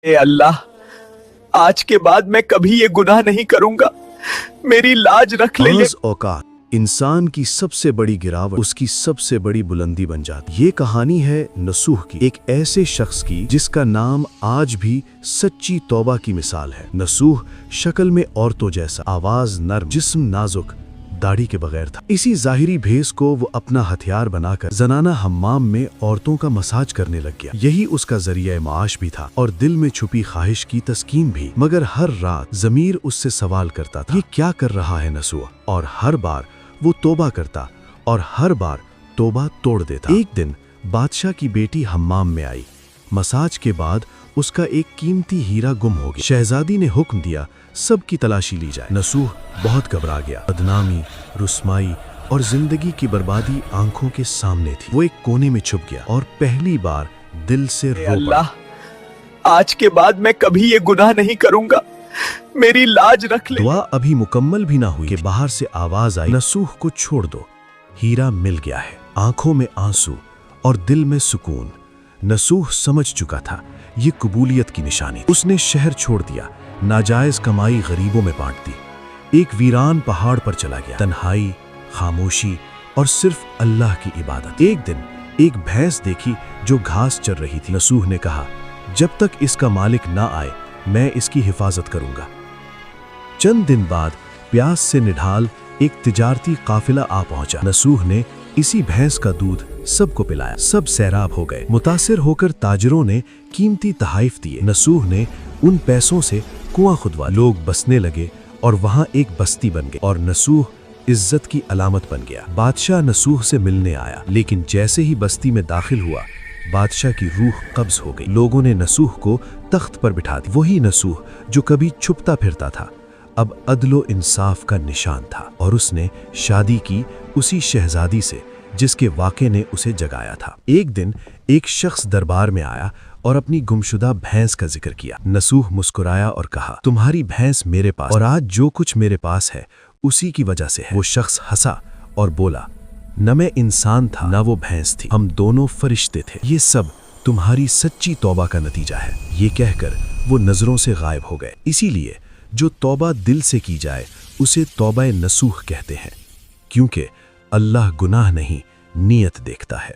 اے اللہ، آج کے بعد میں کبھی یہ گناہ نہیں کروں گا، میری لاج رکھ لے۔ بعض اوقات انسان کی سب سے بڑی گراوٹ اس کی سب سے بڑی بلندی بن جاتی۔ یہ کہانی ہے نصوح کی، ایک ایسے شخص کی جس کا نام آج بھی سچی توبہ کی مثال ہے۔ نصوح شکل میں عورتوں جیسا، آواز نرم، جسم نازک، داڑھی کے بغیر تھا۔ اسی ظاہری بھیس کو وہ اپنا ہتھیار بنا کر زنانہ حمام میں عورتوں کا مساج کرنے لگ گیا۔ یہی اس کا ذریعہ معاش بھی تھا اور دل میں چھپی خواہش کی تسکین بھی۔ مگر ہر رات ضمیر اس سے سوال کرتا تھا، یہ کیا کر رہا ہے نصوح؟ اور ہر بار وہ توبہ کرتا اور ہر بار توبہ توڑ دیتا۔ ایک دن بادشاہ کی بیٹی حمام میں آئی۔ مساج کے بعد اس کا ایک قیمتی ہیرا گم ہو گیا۔ شہزادی نے حکم دیا سب کی تلاشی لی جائے۔ نصوح بہت گھبرا گیا۔ بدنامی، رسوائی اور زندگی کی بربادی آنکھوں کے سامنے تھی۔ وہ ایک کونے میں چھپ گیا اور پہلی بار دل سے رو پڑا۔ اللہ، آج کے بعد میں کبھی یہ گناہ نہیں کروں گا، میری لاج رکھ لے۔ دعا ابھی مکمل بھی نہ ہوئی کہ باہر سے آواز آئی، نصوح کو چھوڑ دو، ہیرا مل گیا ہے۔ آنکھوں میں آنسو اور دل میں سکون۔ نصوح سمجھ چکا تھا یہ قبولیت کی نشانی۔ اس نے شہر چھوڑ دیا، ناجائز کمائی غریبوں میں بانٹ دی، ایک ویران پہاڑ پر چلا گیا۔ تنہائی، خاموشی اور صرف اللہ کی عبادت۔ ایک دن ایک بھینس دیکھی جو گھاس چر رہی تھی۔ نصوح نے کہا، جب تک اس کا مالک نہ آئے میں اس کی حفاظت کروں گا۔ چند دن بعد پیاس سے نڈھال ایک تجارتی قافلہ آ پہنچا۔ نصوح نے اسی بھینس کا دودھ سب کو پلایا۔ سب سیراب ہو گئے۔ متاثر ہو کر تاجروں نے قیمتی تحائف دیے۔ نصوح نے ان پیسوں سے کنواں کھدوا۔ لوگ بسنے لگے اور وہاں ایک بستی بن گئی اور نصوح عزت کی علامت بن گیا۔ بادشاہ نصوح سے ملنے آیا، لیکن جیسے ہی بستی میں داخل ہوا بادشاہ کی روح قبض ہو گئی۔ لوگوں نے نصوح کو تخت پر بٹھا دیا۔ وہی نصوح جو کبھی چھپتا پھرتا تھا اب عدل و انصاف کا نشان تھا، اور اس نے شادی کی اسی شہزادی سے جس کے واقعے نے اسے جگایا تھا۔ ایک دن ایک شخص دربار میں آیا اور اپنی گمشدہ بھینس کا ذکر کیا۔ نصوح مسکرایا اور کہا، تمہاری بھینس میرے پاس، اور آج جو کچھ میرے پاس ہے اسی کی وجہ سے ہے۔ وہ شخص ہنسا اور بولا، نہ میں انسان تھا نہ وہ بھینس تھی، ہم دونوں فرشتے تھے۔ یہ سب تمہاری سچی توبہ کا نتیجہ ہے۔ یہ کہہ کر وہ نظروں سے غائب ہو گئے۔ اسی لیے جو توبہ دل سے کی جائے اسے توبہ نصوح کہتے ہیں، کیونکہ اللہ گناہ نہیں نیت دیکھتا ہے۔